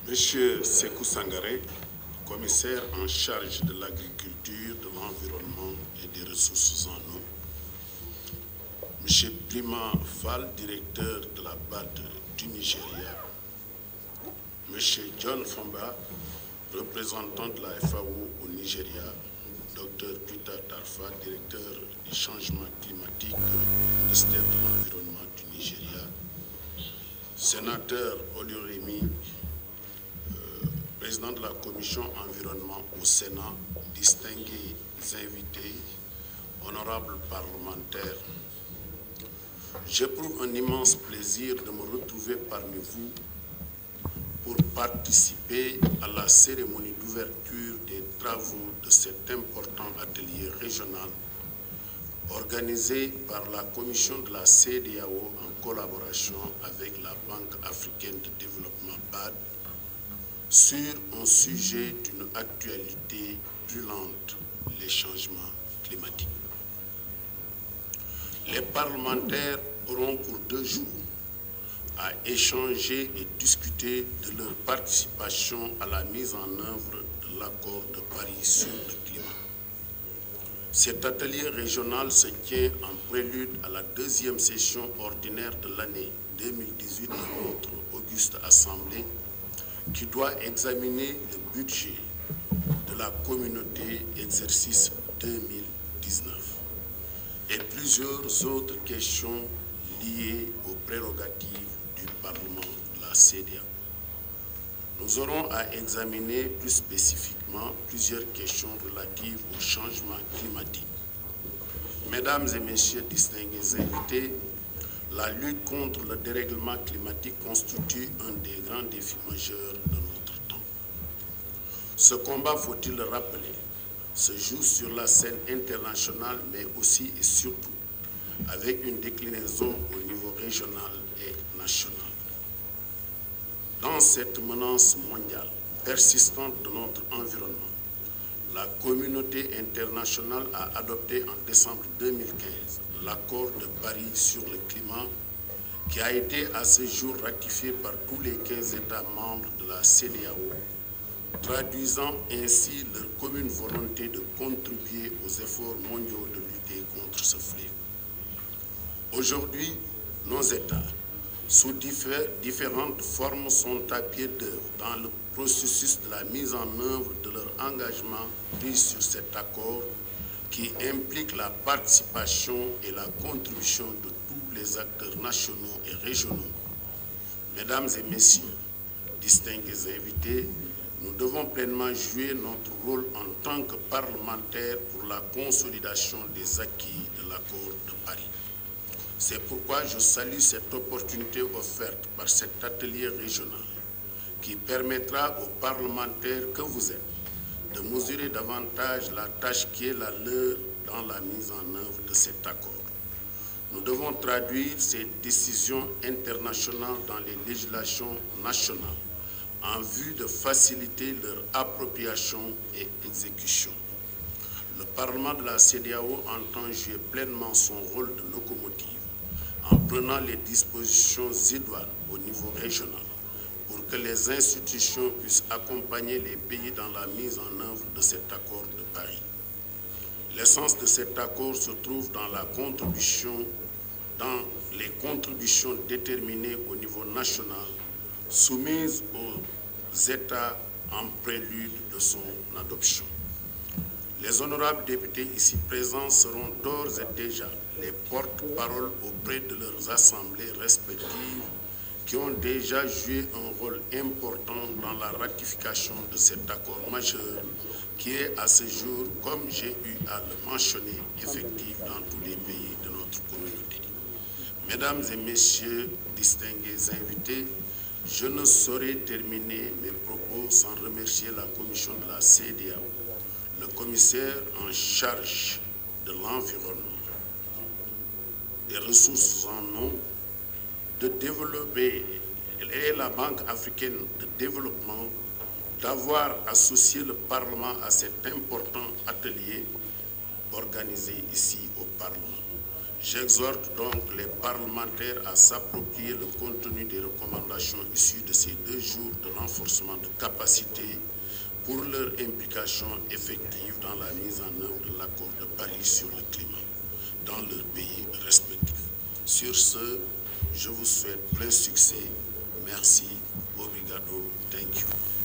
Monsieur Sékou Sangaré, commissaire en charge de l'agriculture, de l'environnement et des ressources en eau. Monsieur Prima Fall, directeur de la BAD du Nigeria. Monsieur John Fomba, représentant de la FAO au Nigeria. Dr Peter Tarfa, directeur du changement climatique au ministère de l'Environnement du Nigeria. Sénateur Oluremi, président de la commission environnement au Sénat, distingués invités, honorables parlementaires, j'éprouve un immense plaisir de me retrouver parmi vous pour participer à la cérémonie d'ouverture des travaux de cet important atelier régional organisé par la commission de la CEDEAO en collaboration avec la Banque africaine de développement BAD sur un sujet d'une actualité brûlante, les changements climatiques. Les parlementaires auront pour 2 jours à échanger et discuter de leur participation à la mise en œuvre de l'accord de Paris sur le climat. Cet atelier régional se tient en prélude à la 2e session ordinaire de l'année 2018 de notre auguste Assemblée qui doit examiner le budget de la communauté exercice 2019 et plusieurs autres questions liées aux prérogatives du Parlement de la CEDEAO. Nous aurons à examiner plus spécifiquement plusieurs questions relatives au changement climatique. Mesdames et messieurs distingués invités, la lutte contre le dérèglement climatique constitue un des grands défis majeurs de notre temps. Ce combat, faut-il le rappeler, se joue sur la scène internationale, mais aussi et surtout avec une déclinaison au niveau régional et national. Dans cette menace mondiale persistante de notre environnement, la communauté internationale a adopté en décembre 2015 l'accord de Paris sur le climat qui a été à ce jour ratifié par tous les 15 États membres de la CEDEAO, traduisant ainsi leur commune volonté de contribuer aux efforts mondiaux de lutter contre ce fléau. Aujourd'hui, nos États, sous différentes formes, sont à pied d'œuvre dans le processus de la mise en œuvre de leur engagement pris sur cet accord qui implique la participation et la contribution de tous les acteurs nationaux et régionaux. Mesdames et messieurs, distingués invités, nous devons pleinement jouer notre rôle en tant que parlementaires pour la consolidation des acquis de l'accord de Paris. C'est pourquoi je salue cette opportunité offerte par cet atelier régional qui permettra aux parlementaires que vous êtes de mesurer davantage la tâche qui est la leur dans la mise en œuvre de cet accord. Nous devons traduire ces décisions internationales dans les législations nationales en vue de faciliter leur appropriation et exécution. Le Parlement de la CEDEAO entend jouer pleinement son rôle de locomotive en prenant les dispositions idoines au niveau régional pour que les institutions puissent accompagner les pays dans la mise en œuvre de cet accord de Paris. L'essence de cet accord se trouve dans les contributions déterminées au niveau national, soumises aux États en prélude de son adoption. Les honorables députés ici présents seront d'ores et déjà les porte-parole auprès de leurs assemblées respectives qui ont déjà joué un rôle important dans la ratification de cet accord majeur qui est à ce jour, comme j'ai eu à le mentionner, effectif dans tous les pays de notre communauté. Mesdames et messieurs distingués invités, je ne saurais terminer mes propos sans remercier la commission de la CEDEAO, le commissaire en charge de l'environnement, des ressources en eau, de développer, et la Banque africaine de développement, d'avoir associé le Parlement à cet important atelier organisé ici au Parlement. J'exhorte donc les parlementaires à s'approprier le contenu des recommandations issues de ces 2 jours de renforcement de capacité pour leur implication effective dans la mise en œuvre de l'accord de Paris sur le climat dans leurs pays respectifs. Sur ce, je vous souhaite plein succès. Merci. Obrigado. Thank you.